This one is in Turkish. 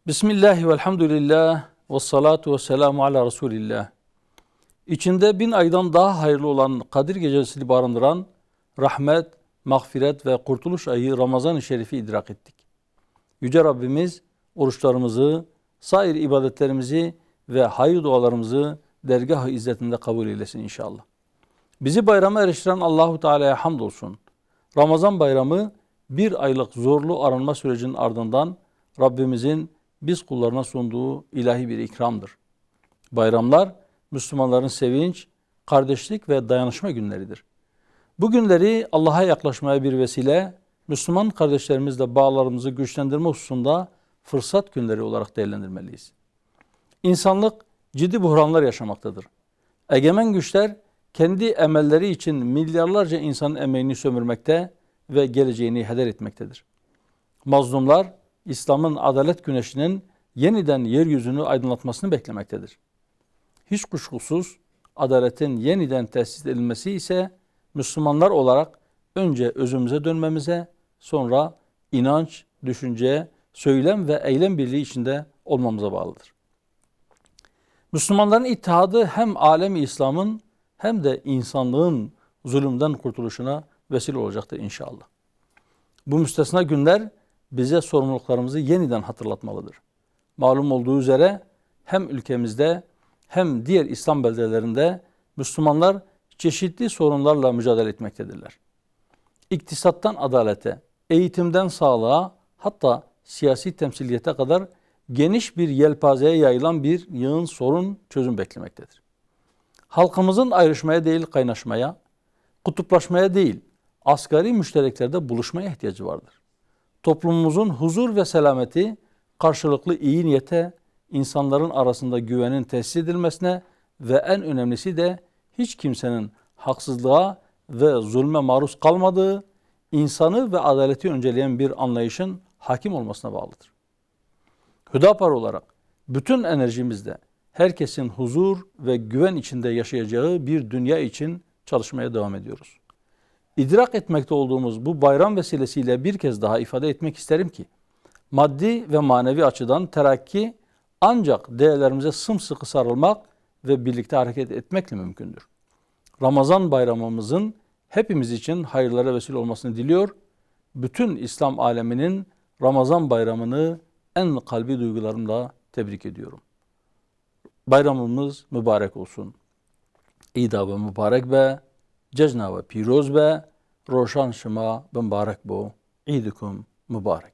Bismillah ve elhamdülillah ve salatu ve selamu ala Resulillah. İçinde 1000 aydan daha hayırlı olan Kadir Gecesi'ni barındıran rahmet, mağfiret ve kurtuluş ayı Ramazan-ı Şerif'i idrak ettik. Yüce Rabbimiz oruçlarımızı, sair ibadetlerimizi ve hayır dualarımızı dergah-ı izzetinde kabul eylesin inşallah. Bizi bayrama eriştiren Allahu Teala'ya hamdolsun. Ramazan bayramı bir aylık zorlu arınma sürecinin ardından Rabbimizin biz kullarına sunduğu ilahi bir ikramdır. Bayramlar Müslümanların sevinç, kardeşlik ve dayanışma günleridir. Bu günleri Allah'a yaklaşmaya bir vesile, Müslüman kardeşlerimizle bağlarımızı güçlendirme hususunda fırsat günleri olarak değerlendirmeliyiz. İnsanlık ciddi buhranlar yaşamaktadır. Egemen güçler kendi emelleri için milyarlarca insanın emeğini sömürmekte ve geleceğini heder etmektedir. Mazlumlar İslam'ın adalet güneşinin yeniden yeryüzünü aydınlatmasını beklemektedir. Hiç kuşkusuz adaletin yeniden tesis edilmesi ise Müslümanlar olarak önce özümüze dönmemize, sonra inanç, düşünce, söylem ve eylem birliği içinde olmamıza bağlıdır. Müslümanların ittihadı hem alem-i İslam'ın hem de insanlığın zulümden kurtuluşuna vesile olacaktır inşallah. Bu müstesna günler bize sorumluluklarımızı yeniden hatırlatmalıdır. Malum olduğu üzere hem ülkemizde hem diğer İslam beldelerinde Müslümanlar çeşitli sorunlarla mücadele etmektedirler. İktisattan adalete, eğitimden sağlığa, hatta siyasi temsiliyete kadar geniş bir yelpazeye yayılan bir yığın sorun çözüm beklemektedir. Halkımızın ayrışmaya değil kaynaşmaya, kutuplaşmaya değil asgari müştereklerde buluşmaya ihtiyacı vardır. Toplumumuzun huzur ve selameti karşılıklı iyi niyete, insanların arasında güvenin tesis edilmesine ve en önemlisi de hiç kimsenin haksızlığa ve zulme maruz kalmadığı, insanı ve adaleti önceleyen bir anlayışın hakim olmasına bağlıdır. Hüdapar olarak bütün enerjimizle herkesin huzur ve güven içinde yaşayacağı bir dünya için çalışmaya devam ediyoruz. İdrak etmekte olduğumuz bu bayram vesilesiyle bir kez daha ifade etmek isterim ki, maddi ve manevi açıdan terakki ancak değerlerimize sımsıkı sarılmak ve birlikte hareket etmekle mümkündür. Ramazan bayramımızın hepimiz için hayırlara vesile olmasını diliyor. Bütün İslam aleminin Ramazan bayramını en kalbi duygularımla tebrik ediyorum. Bayramımız mübarek olsun. İda ve mübarek be, cecna ve piroz be, roşan şıma mübarek bu. İdikum mübarek.